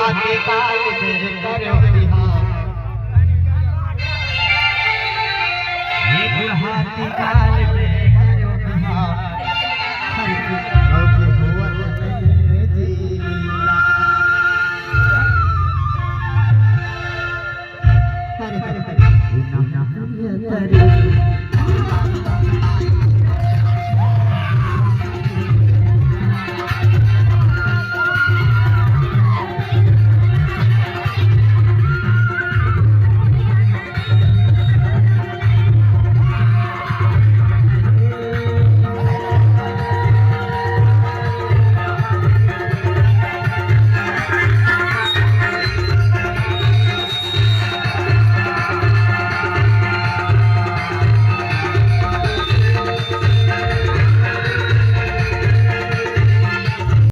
हाथी काल में करो बिहार, एक हाथी काल में करो बिहार, अब हुआ में जीला। हरे हरे हरे